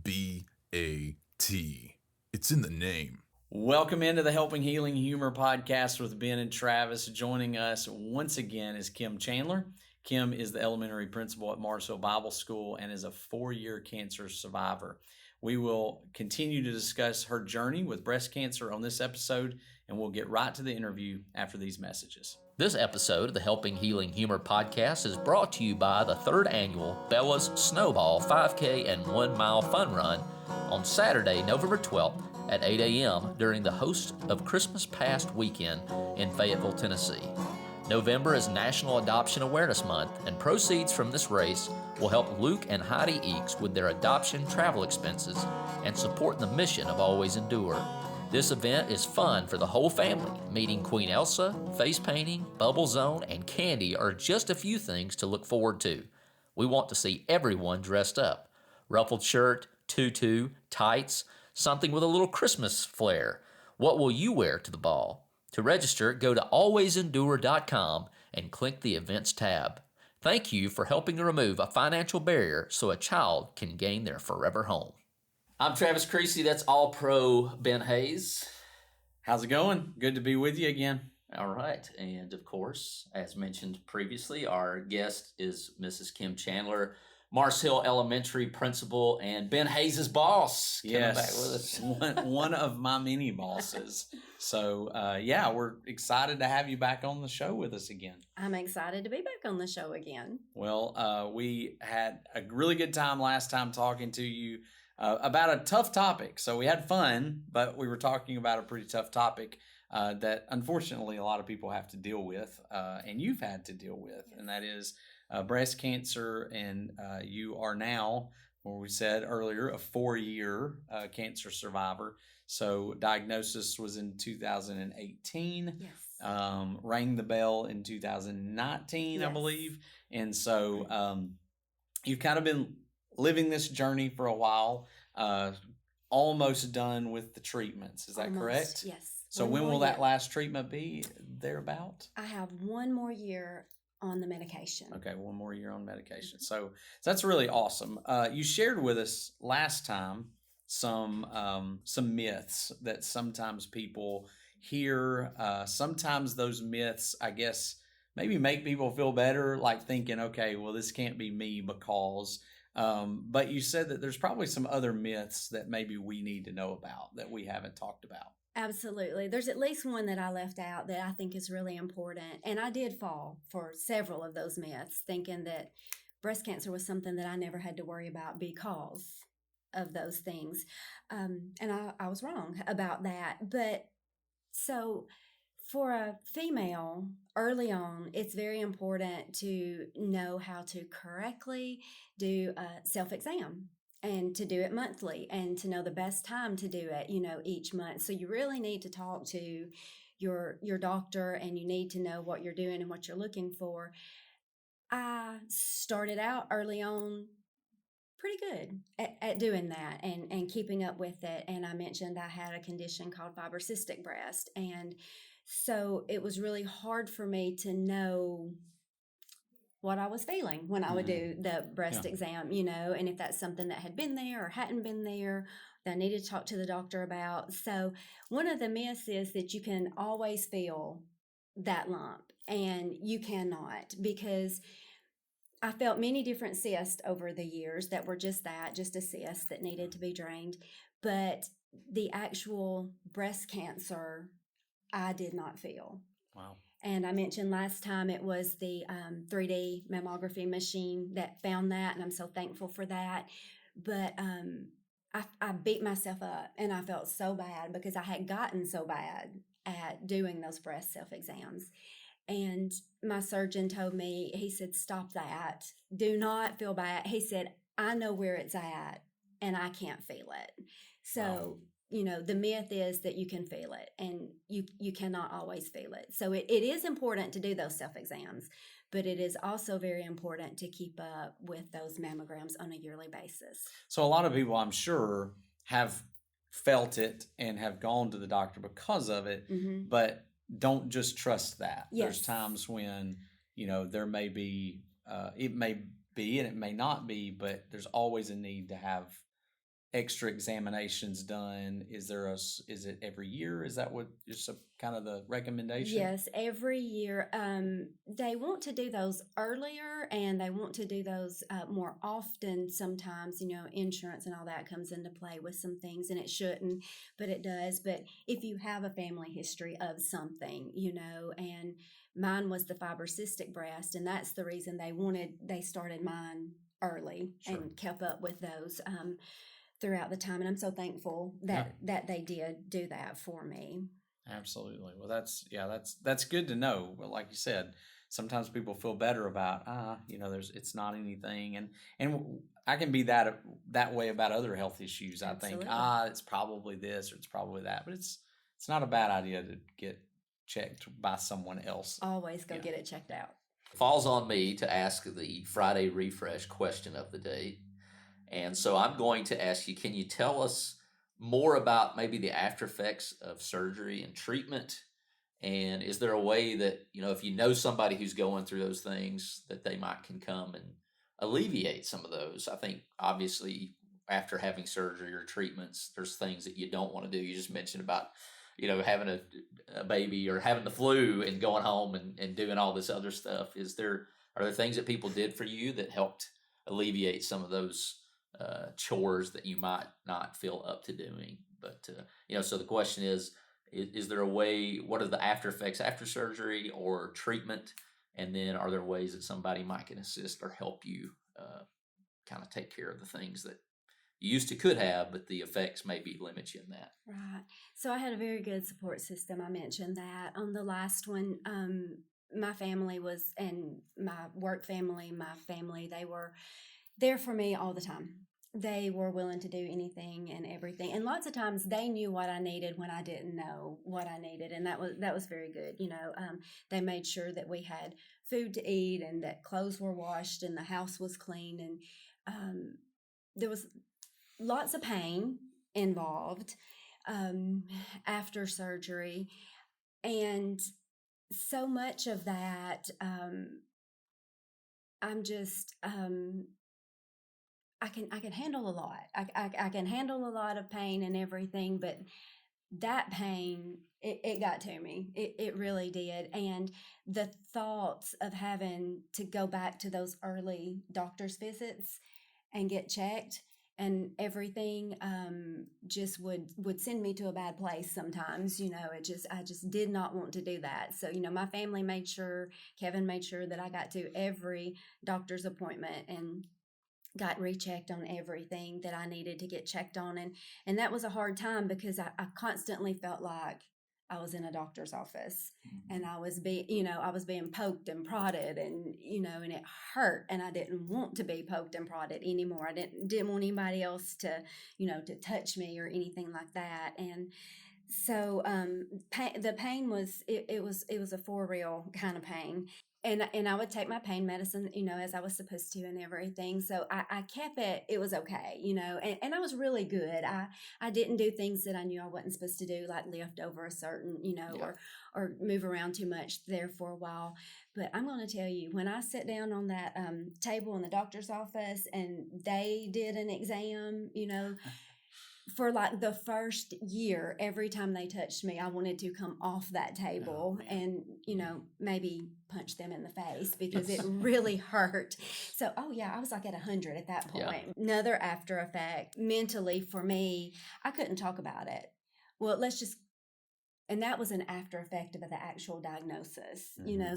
B-A-T. It's in the name. Welcome into the Helping Healing Humor podcast with Ben and Travis. Joining us once again is Kim Chandler. Kim is the elementary principal at Marsville Bible School and is a 4-year cancer survivor. We will continue to discuss her journey with breast cancer on this episode, and we'll get right to the interview after these messages. This episode of the Helping Healing Humor podcast is brought to you by the 3rd annual Bella's Snowball 5K and 1 Mile Fun Run on Saturday, November 12th at 8 a.m. during the host of Christmas Past weekend in Fayetteville, Tennessee. November is National Adoption Awareness Month, and proceeds from this race will help Luke and Heidi Eakes with their adoption travel expenses and support the mission of Always Endure. This event is fun for the whole family. Meeting Queen Elsa, face painting, bubble zone, and candy are just a few things to look forward to. We want to see everyone dressed up. Ruffled shirt, tutu, tights, something with a little Christmas flair. What will you wear to the ball? To register, go to alwaysendure.com and click the Events tab. Thank you for helping to remove a financial barrier so a child can gain their forever home. I'm Travis Creasy. That's All-Pro Ben Hayes. How's it going? Good to be with you again. All right. And of course, as mentioned previously, our guest is Mrs. Kim Chandler, Mars Hill Elementary principal and Ben Hayes' boss. Yes, back with us. one of my many bosses. So, we're excited to have you back on the show with us again. I'm excited to be back on the show again. Well, we had a really good time last time talking to you about a tough topic. So we had fun, but we were talking about a pretty tough topic that unfortunately a lot of people have to deal with, and you've had to deal with, and that is breast cancer. And you are now, what we said earlier, a 4-year cancer survivor. So diagnosis was in 2018. Yes. Rang the bell in 2019, Yes. I believe. And so you've kind of been living this journey for a while, almost done with the treatments. Is that Almost, correct? yes. So when will that last treatment be thereabout? I have 1 more year on the medication. Okay, 1 more year on medication. So that's really awesome. You shared with us last time some myths that sometimes people hear. Sometimes those myths, I guess, maybe make people feel better, like thinking, okay, well, this can't be me because... but you said that there's probably some other myths that maybe we need to know about that we haven't talked about. Absolutely. There's at least one that I left out that I think is really important. And I did fall for several of those myths, thinking that breast cancer was something that I never had to worry about because of those things. And I was wrong about that. But so for a female, early on, it's very important to know how to correctly do a self-exam and to do it monthly and to know the best time to do it, each month. So you really need to talk to your doctor, and you need to know what you're doing and what you're looking for. I started out early on pretty good at doing that and keeping up with it. And I mentioned I had a condition called fibrocystic breast, and so it was really hard for me to know what I was feeling when I would do the breast exam, and if that's something that had been there or hadn't been there that I needed to talk to the doctor about. So one of the myths is that you can always feel that lump, and you cannot, because I felt many different cysts over the years that were just a cyst that needed to be drained. But the actual breast cancer, I did not feel. Wow. And I mentioned last time it was the 3D mammography machine that found that, and I'm so thankful for that. But I beat myself up, and I felt so bad because I had gotten so bad at doing those breast self-exams. And my surgeon told me, he said, stop that. Do not feel bad. He said, I know where it's at, and I can't feel it. So... Wow. The myth is that you can feel it, and you cannot always feel it. So it is important to do those self-exams, but it is also very important to keep up with those mammograms on a yearly basis. So a lot of people, I'm sure, have felt it and have gone to the doctor because of it, but don't just trust that. Yes. There's times when, there may be, it may be and it may not be, but there's always a need to have extra examinations done? Is it every year? Is that what is kind of the recommendation? Yes, every year. They want to do those earlier and they want to do those more often sometimes. Insurance and all that comes into play with some things, and it shouldn't, but it does. But if you have a family history of something, and mine was the fibrocystic breast, and that's the reason they started mine early Sure. and kept up with those throughout the time. And I'm so thankful that they did do that for me. Absolutely. Well, that's good to know. But like you said, sometimes people feel better about it's not anything, and I can be that way about other health issues. I think Absolutely. it's probably this or it's probably that, but it's not a bad idea to get checked by someone else. Always go get it checked out. Falls on me to ask the Friday refresh question of the day. And so I'm going to ask you, can you tell us more about maybe the after effects of surgery and treatment? And is there a way that, if you know somebody who's going through those things, that they can come and alleviate some of those? I think obviously after having surgery or treatments, there's things that you don't want to do. You just mentioned about, having a baby or having the flu and going home and doing all this other stuff. Are there things that people did for you that helped alleviate some of those chores that you might not feel up to doing? But so the question is there a way? What are the after effects after surgery or treatment? And then are there ways that somebody might can assist or help you kind of take care of the things that you used to could have, but the effects maybe limit you in that? Right. So I had a very good support system. I mentioned that on the last one. My family and my work family, they were there for me all the time. They were willing to do anything and everything. And lots of times they knew what I needed when I didn't know what I needed. And that was very good. They made sure that we had food to eat and that clothes were washed and the house was clean. And there was lots of pain involved after surgery. And so much of that, I'm just, I can handle a lot. I can handle a lot of pain and everything, but that pain, it got to me. It really did. And the thoughts of having to go back to those early doctor's visits and get checked and everything just would send me to a bad place sometimes. I just did not want to do that. So my family made sure, Kevin made sure that I got to every doctor's appointment and got rechecked on everything that I needed to get checked on. And that was a hard time because I constantly felt like I was in a doctor's office and I was being poked and prodded and it hurt, and I didn't want to be poked and prodded anymore. I didn't want anybody else to to touch me or anything like that. And so the pain was it was a for real kind of pain. And I would take my pain medicine, as I was supposed to and everything. So I kept it. It was okay, and I was really good. I didn't do things that I knew I wasn't supposed to do, like lift over a certain, or move around too much there for a while. But I'm going to tell you, when I sat down on that table in the doctor's office and they did an exam, for like the first year, every time they touched me, I wanted to come off that table and, maybe punch them in the face because it really hurt. So, I was like at 100 at that point. Yeah. Another after effect mentally for me, I couldn't talk about it. Well, and that was an after effect of the actual diagnosis,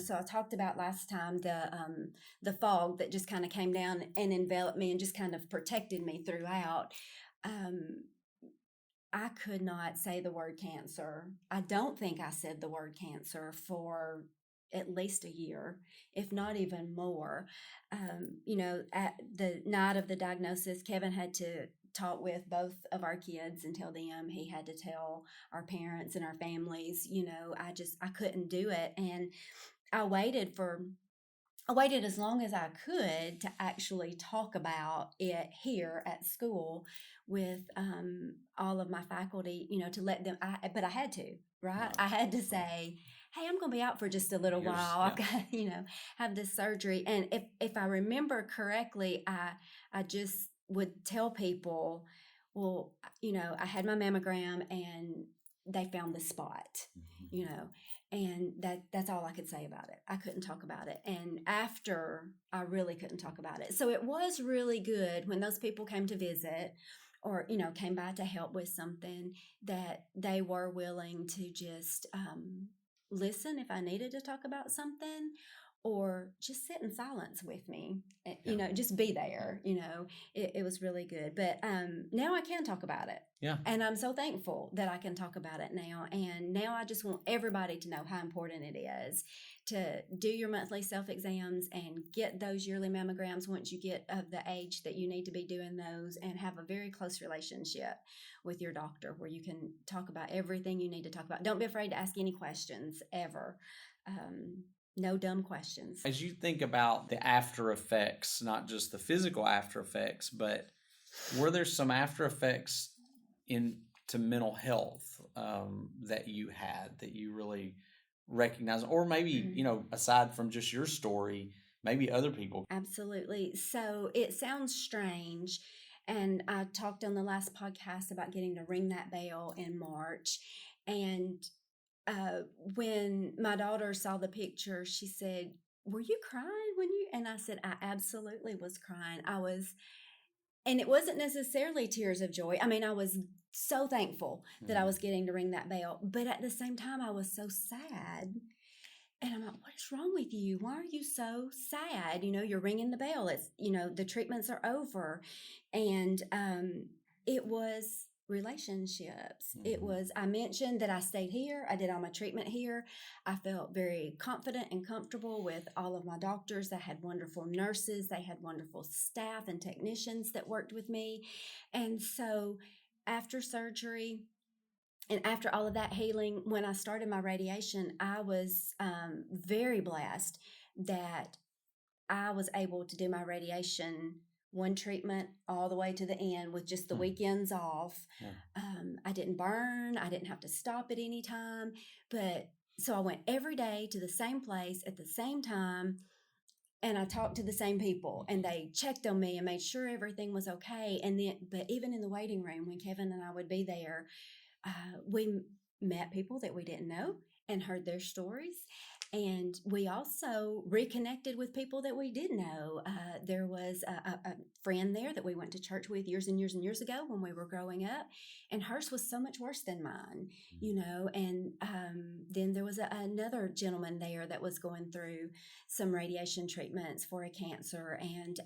So I talked about last time the fog that just kind of came down and enveloped me and just kind of protected me throughout. I could not say the word cancer. I don't think I said the word cancer for at least a year, if not even more. At the night of the diagnosis, Kevin had to talk with both of our kids and tell them. He had to tell our parents and our families. I couldn't do it. And I waited as long as I could to actually talk about it here at school with all of my faculty, to let them, but I had to, right? I had to say, hey, I'm going to be out for just a little while. I've got, have this surgery. And if I remember correctly, I just would tell people, well, I had my mammogram and they found the spot, and that's all I could say about it. I couldn't talk about it. And after, I really couldn't talk about it. So it was really good when those people came to visit or, came by to help with something, that they were willing to just listen if I needed to talk about something, or just sit in silence with me, just be there. It was really good. But now I can talk about it. Yeah. And I'm so thankful that I can talk about it now. And now I just want everybody to know how important it is to do your monthly self-exams and get those yearly mammograms once you get of the age that you need to be doing those, and have a very close relationship with your doctor where you can talk about everything you need to talk about. Don't be afraid to ask any questions ever. No dumb questions. As you think about the after effects, not just the physical after effects, but were there some after effects into mental health that you had that you really recognize, or maybe, aside from just your story, maybe other people? Absolutely. So it sounds strange. And I talked on the last podcast about getting to ring that bell in March. And when my daughter saw the picture, she said, "Were you crying when you?" And I said, "I absolutely was crying. And it wasn't necessarily tears of joy. I mean, I was so thankful that I was getting to ring that bell, but at the same time, I was so sad. And I'm like, what is wrong with you? Why are you so sad? You're ringing the bell. It's, the treatments are over. And it was relationships. It was, I mentioned that I stayed here. I did all my treatment here. I felt very confident and comfortable with all of my doctors. They had wonderful nurses. They had wonderful staff and technicians that worked with me. And so after surgery, and after all of that healing, when I started my radiation, I was very blessed that I was able to do my radiation one treatment all the way to the end with just the weekends off. Yeah. I didn't burn. I didn't have to stop at any time. But so I went every day to the same place at the same time. And I talked to the same people, and they checked on me and made sure everything was okay. And then, but even in the waiting room, when Kevin and I would be there, we met people that we didn't know and heard their stories. And we also reconnected with people that we did know. There was a friend there that we went to church with years and years and years ago when we were growing up, and hers was so much worse than mine, And then there was another gentleman there that was going through some radiation treatments for a cancer, and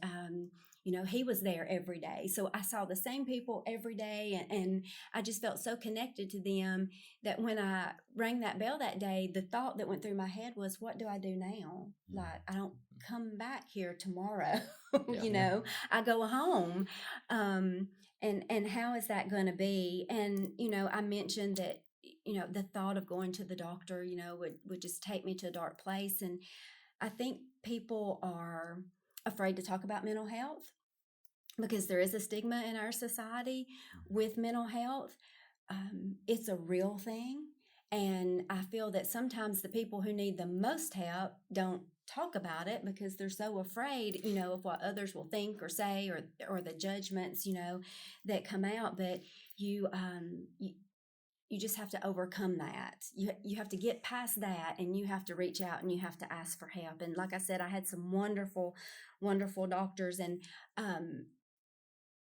he was there every day. So I saw the same people every day, and I just felt so connected to them that when I rang that bell that day, the thought that went through my head was, what do I do now? Like, I don't come back here tomorrow, I go home. And how is that going to be? And, I mentioned that, the thought of going to the doctor, would just take me to a dark place. And I think people are afraid to talk about mental health because there is a stigma in our society with mental health. It's a real thing. And I feel that sometimes the people who need the most help don't talk about it because they're so afraid, of what others will think or say, or the judgments, that come out. But you just have to overcome that. You have to get past that, and you have to reach out and you have to ask for help. And like I said, I had some wonderful, wonderful doctors, and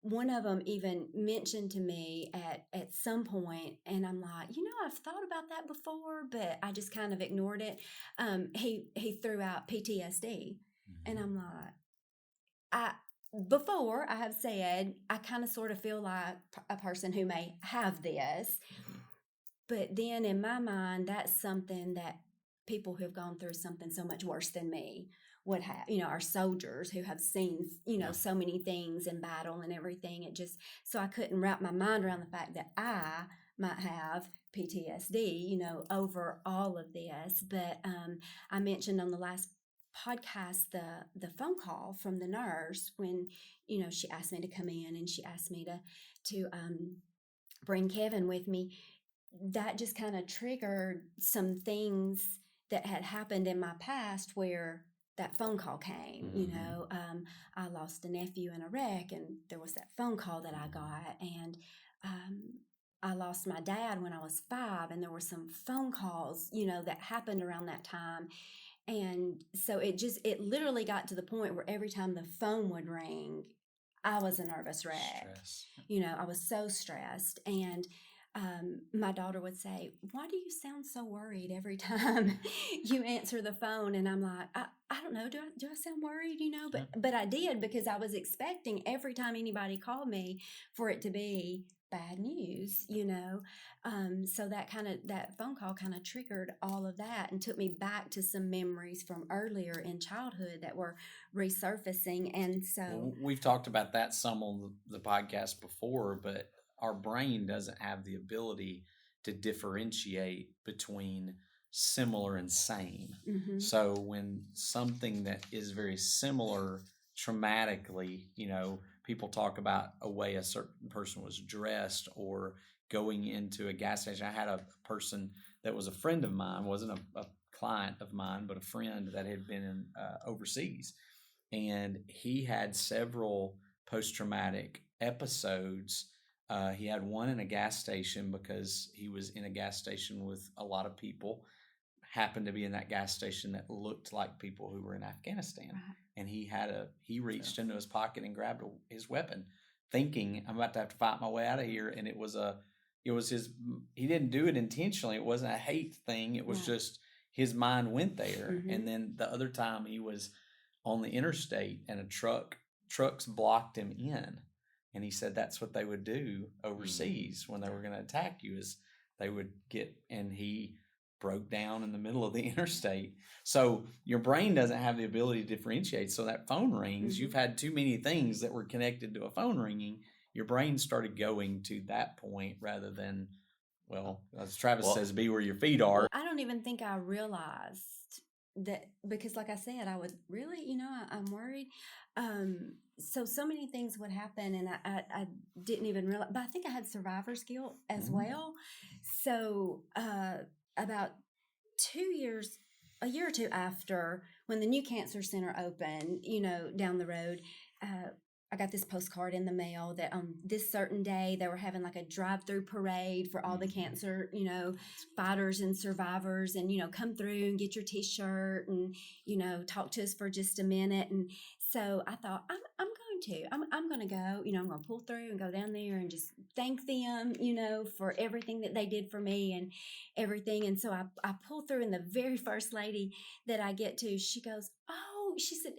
one of them even mentioned to me at some point, and I'm like, I've thought about that before, but I just kind of ignored it. He threw out PTSD, and I'm like, before I have said, I kind of sort of feel like a person who may have this, but then in my mind, that's something that people who have gone through something so much worse than me would have, our soldiers who have seen, so many things in battle and everything. So I couldn't wrap my mind around the fact that I might have PTSD, over all of this. But I mentioned on the last podcast the phone call from the nurse when, she asked me to come in and she asked me to bring Kevin with me. That just kind of triggered some things that had happened in my past where that phone call came. I lost a nephew in a wreck, and there was that phone call that I got, and I lost my dad when I was 5, and there were some phone calls, that happened around that time. And so it literally got to the point where every time the phone would ring, I was a nervous wreck. Stress. I was so stressed. And my daughter would say, "Why do you sound so worried every time you answer the phone?" And I'm like, I don't know. Do I sound worried? But I did, because I was expecting every time anybody called me for it to be bad news. So that phone call kind of triggered all of that and took me back to some memories from earlier in childhood that were resurfacing. And so Well, we've talked about that some on the podcast before, but our brain doesn't have the ability to differentiate between similar and same. mhm. So when something that is very similar traumatically, people talk about a way a certain person was dressed or going into a gas station. I had a person that was a friend of mine, wasn't a client of mine, but a friend that had been in, overseas. And he had several post-traumatic episodes. He had one in a gas station because he was in a gas station with a lot of people, happened to be in that gas station that looked like people who were in Afghanistan. Right. And he reached into his pocket and grabbed his weapon, thinking, I'm about to have to fight my way out of here. And it was he didn't do it intentionally. It wasn't a hate thing. It was Right. just his mind went there. Mhm. And then the other time he was on the interstate and trucks blocked him in. And he said that's what they would do overseas when they were going to attack you, is they would and he broke down in the middle of the interstate. So your brain doesn't have the ability to differentiate. So that phone rings, Mhm. you've had too many things that were connected to a phone ringing. Your brain started going to that point rather than, well, as Travis says, be where your feet are. I don't even think I realized that, because like I said, I would really, I'm worried. So many things would happen, and I didn't even realize, but I think I had survivor's guilt as Mhm. well. So about a year or two after, when the new cancer center opened, down the road, I got this postcard in the mail that on this certain day they were having like a drive-through parade for all the cancer, fighters and survivors, and come through and get your T-shirt and talk to us for just a minute. And so I thought, I'm going to go. I'm going to pull through and go down there and just thank them, for everything that they did for me and everything. And so I pull through, and the very first lady that I get to, she goes, "Oh," she said,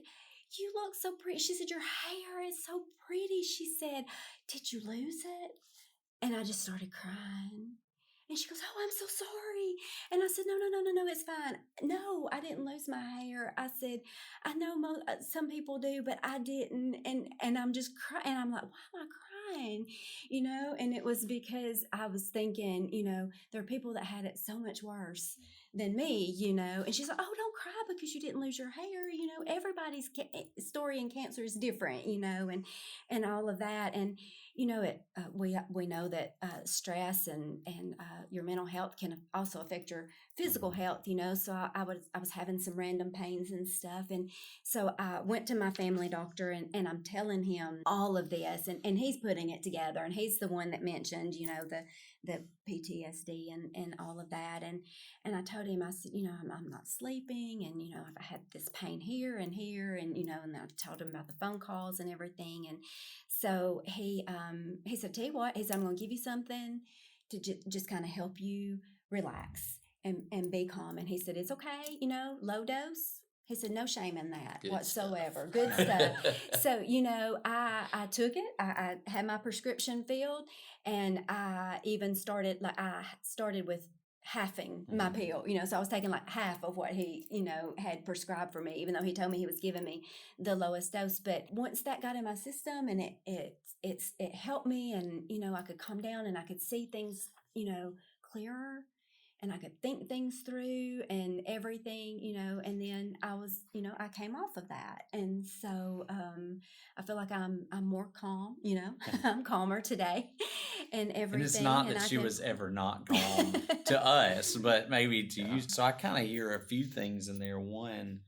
"you look so pretty." She said, "Your hair is so pretty." She said, "Did you lose it?" And I just started crying. And she goes, "Oh, I'm so sorry." And I said, No, it's fine. "No, I didn't lose my hair." I said, "I know some people do, but I didn't." And I'm just crying. And I'm like, "Why am I crying?" And it was because I was thinking, there are people that had it so much worse than me, And she's like, "Oh, don't cry because you didn't lose your hair. Everybody's story in cancer is different, and all of that." And we know that stress and your mental health can also affect your physical health. So I was having some random pains and stuff, and so I went to my family doctor, and I'm telling him all of this, and he's putting it together, and he's the one that mentioned the PTSD and all of that, and I told him, I said, I'm not sleeping, and I had this pain here and here, and and I told him about the phone calls and everything. And so he said, "Tell you what," he said, "I'm going to give you something to just kind of help you relax and be calm." And he said, "It's okay, low dose." He said, "No shame in that Good whatsoever. stuff. Good stuff." So, I took it. I had my prescription filled, and I even started with halving my pill, so I was taking like half of what he, had prescribed for me, even though he told me he was giving me the lowest dose. But once that got in my system, and it helped me, and, I could calm down, and I could see things, clearer, and I could think things through and everything, and then I came off of that. And so, I feel like I'm more calm, I'm calmer today and everything. And it's not that I she can- was ever not calm to us, but maybe to you. So I kind of hear a few things in there. One,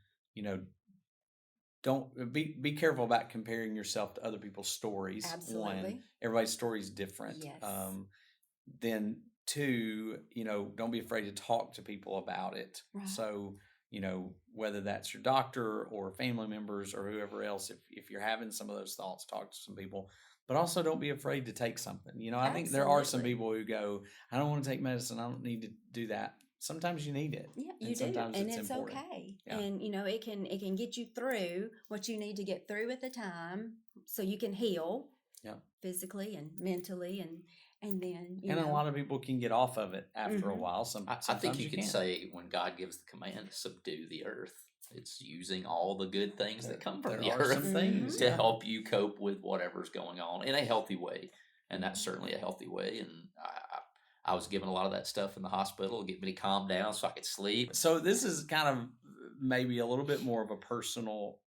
don't be careful about comparing yourself to other people's stories. One, Absolutely. everybody's story is different. Yes. Then two, don't be afraid to talk to people about it. Right. So, whether that's your doctor or family members or whoever else, if you're having some of those thoughts, talk to some people. But also don't be afraid to take something. I think there are some Absolutely. people who go, I don't want to take medicine. I don't need to do that. Sometimes you need it. Yeah, you and do, sometimes and it's it's important. okay. Yeah. And it can get you through what you need to get through at the time, so you can heal. Yeah. Physically and mentally, and then And a lot of people can get off of it after a while. I think you could can't. say when God gives the command to subdue the earth, it's using all the good things that come from There the are earth some things to help you cope with whatever's going on in a healthy way. And that's certainly a healthy way. And I was given a lot of that stuff in the hospital to get me to calm down so I could sleep. So this is kind of maybe a little bit more of a personal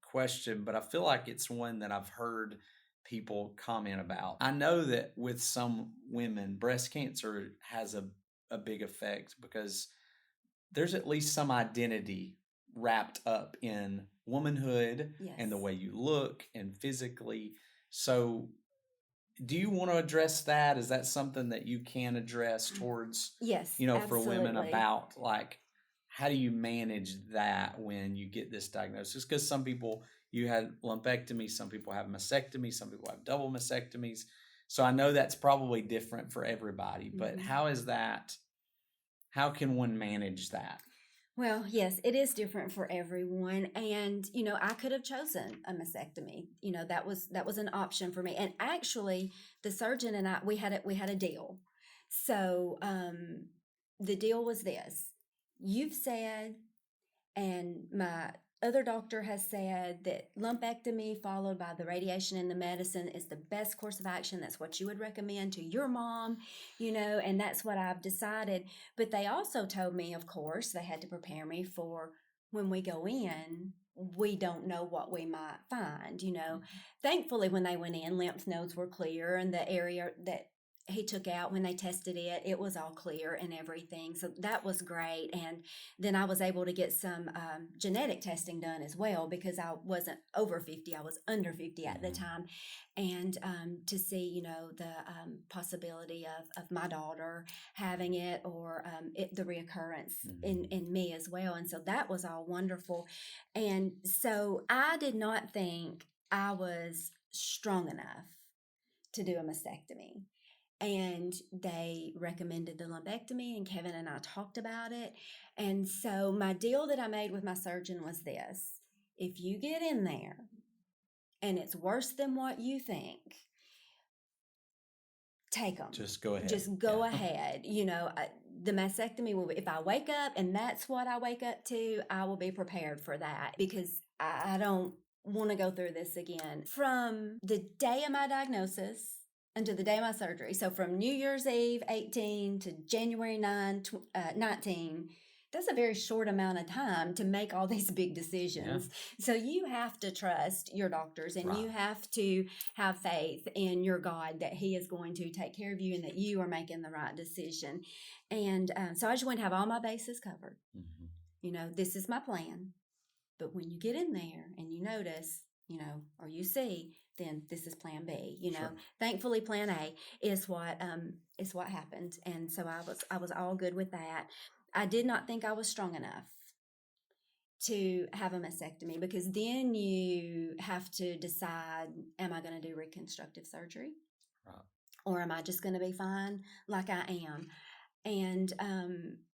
question, but I feel like it's one that I've heard people comment about. I know that with some women, breast cancer has a big effect because there's at least some identity wrapped up in womanhood and the Yes. way you look and physically. So do you want to address that? Is that something that you can address towards, Yes, for women absolutely. about like, how do you manage that when you get this diagnosis? Because some people, you had lumpectomy, some people have mastectomy, some people have double mastectomies. So I know that's probably different for everybody, but how is that? How can one manage that? Well, yes, it is different for everyone, and I could have chosen a mastectomy. That was an option for me, and actually, the surgeon and I we had a deal. So the deal was this: you've said, and my other doctor has said, that lumpectomy followed by the radiation and the medicine is the best course of action. That's what you would recommend to your mom, and that's what I've decided. But they also told me, of course, they had to prepare me for when we go in, we don't know what we might find. Thankfully, when they went in, lymph nodes were clear, and the area that he took out when they tested it was all clear and everything. So that was great. And then I was able to get some genetic testing done as well, because I wasn't over 50, I was under 50 at the time. And to see, the possibility of my daughter having it, or the reoccurrence in me as well. And so that was all wonderful. And so I did not think I was strong enough to do a mastectomy. And they recommended the lumpectomy, and Kevin and I talked about it. And so my deal that I made with my surgeon was this: if you get in there and it's worse than what you think, take them. Just go ahead. Just go ahead. The mastectomy will be, if I wake up and that's what I wake up to, I will be prepared for that, because I don't want to go through this again. From the day of my diagnosis until the day of my surgery, so from New Year's Eve 18 to January 19, that's a very short amount of time to make all these big decisions. Yeah. So you have to trust your doctors, and you have to have faith in your God that He is going to take care of you and that you are making the right decision. And so I just want to have all my bases covered. This is my plan. But when you get in there and you notice, or you see, then this is plan B. Sure. Thankfully plan A is what happened. And so I was all good with that. I did not think I was strong enough to have a mastectomy, because then you have to decide, am I going to do reconstructive surgery? Right. Or am I just going to be fine like I am? And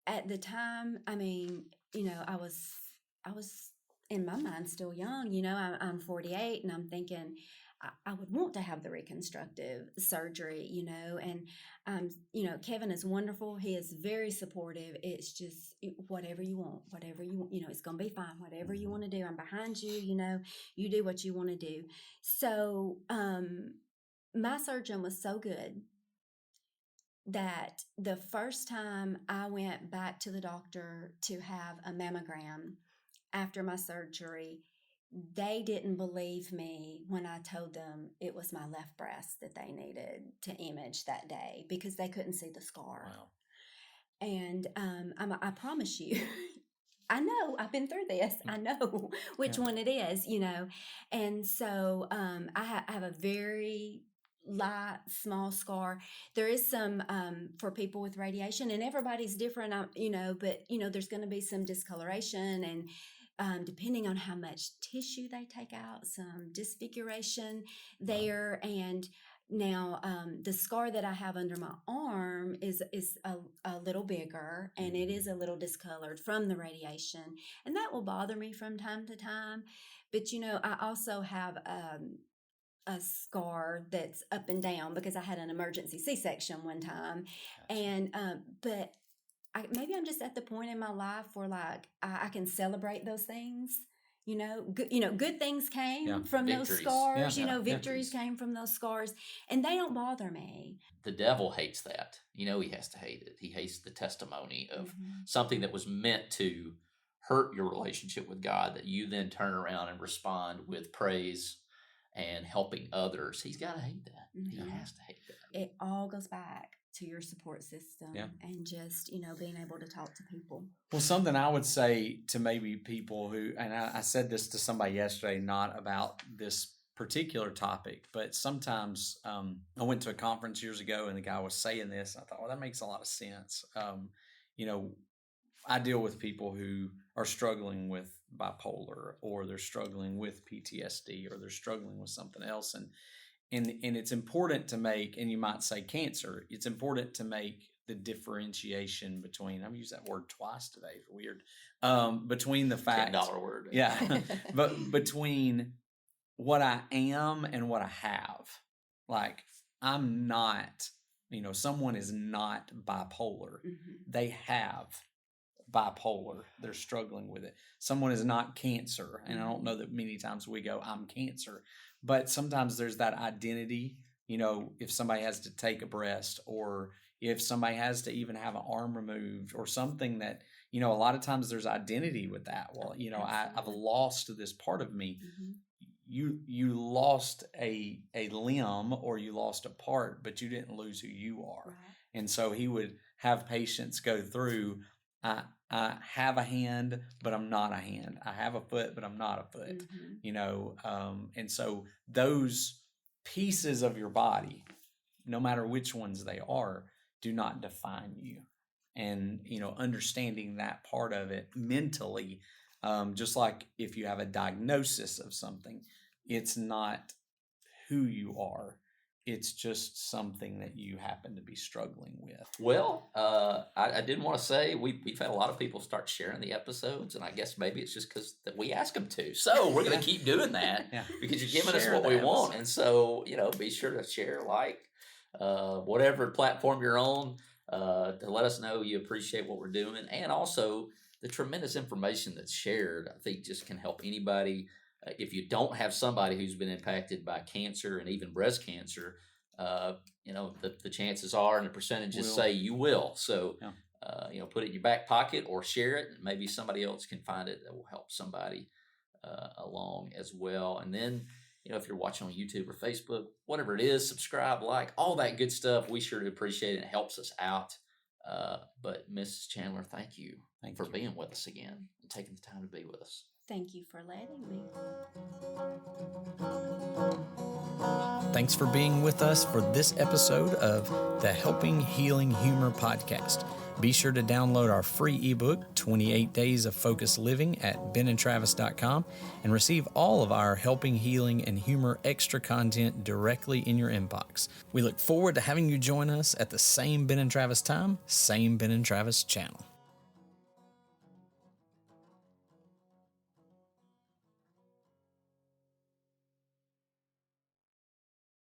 at the time, I was in my mind still young. I'm 48, and I'm thinking I would want to have the reconstructive surgery, and Kevin is wonderful. He is very supportive. It's just whatever you want, it's going to be fine. Whatever you want to do, I'm behind you, you do what you want to do. So my surgeon was so good that the first time I went back to the doctor to have a mammogram after my surgery, they didn't believe me when I told them it was my left breast that they needed to image that day, because they couldn't see the scar. Wow. And I promise you, I know I've been through this. I know which one it is, And so I have a very light, small scar. There is some for people with radiation, and everybody's different, but there's going to be some discoloration and depending on how much tissue they take out, some disfiguration there. And now the scar that I have under my arm is a little bigger, and it is a little discolored from the radiation, and that will bother me from time to time. But I also have a scar that's up and down because I had an emergency C-section one time. Gotcha. And but maybe I'm just at the point in my life where like I can celebrate those things. Good things came from Victories. those scars. Yeah. Victories came from those scars, and they don't bother me. The devil hates that. He has to hate it. He hates the testimony of something that was meant to hurt your relationship with God, that you then turn around and respond with praise and helping others. He's got to hate that. He has to hate that. It all goes back to your support system and just, being able to talk to people. Well, something I would say to maybe people who, and I said this to somebody yesterday, not about this particular topic, but sometimes I went to a conference years ago and the guy was saying this. I thought, well, that makes a lot of sense. I deal with people who are struggling with bipolar, or they're struggling with PTSD, or they're struggling with something else. And it's important to make, and you might say cancer, it's important to make the differentiation between, I've used that word twice today, it's weird, between the fact, $10 word. Yeah, but between what I am and what I have. Like, I'm not, someone is not bipolar. They have bipolar. They're struggling with it. Someone is not cancer. And I don't know that many times we go, I'm cancer. But sometimes there's that identity, if somebody has to take a breast, or if somebody has to even have an arm removed, or something that, a lot of times there's identity with that. Well, I've lost this part of me. You lost a limb, or you lost a part, but you didn't lose who you are. Right. And so he would have patients go through, I have a hand, but I'm not a hand. I have a foot, but I'm not a foot. And so those pieces of your body, no matter which ones they are, do not define you. And, understanding that part of it mentally, just like if you have a diagnosis of something, it's not who you are. It's just something that you happen to be struggling with. Well, I didn't want to say we've had a lot of people start sharing the episodes, and I guess maybe it's just because that we ask them to. So we're going to keep doing that because you're giving us what we want. And so, be sure to share, whatever platform you're on, to let us know you appreciate what we're doing. And also the tremendous information that's shared, I think just can help anybody. If you don't have somebody who's been impacted by cancer and even breast cancer, the chances are and the percentages say you will. So, put it in your back pocket or share it. And maybe somebody else can find it that will help somebody along as well. And then, if you're watching on YouTube or Facebook, whatever it is, subscribe, like, all that good stuff. We sure do appreciate it. It helps us out. But Mrs. Chandler, thank you for being with us again and taking the time to be with us. Thank you for letting me. Thanks for being with us for this episode of the Helping Healing Humor podcast. Be sure to download our free ebook, 28 Days of Focused Living, at benandtravis.com and receive all of our Helping Healing and Humor extra content directly in your inbox. We look forward to having you join us at the same Ben and Travis time, same Ben and Travis channel.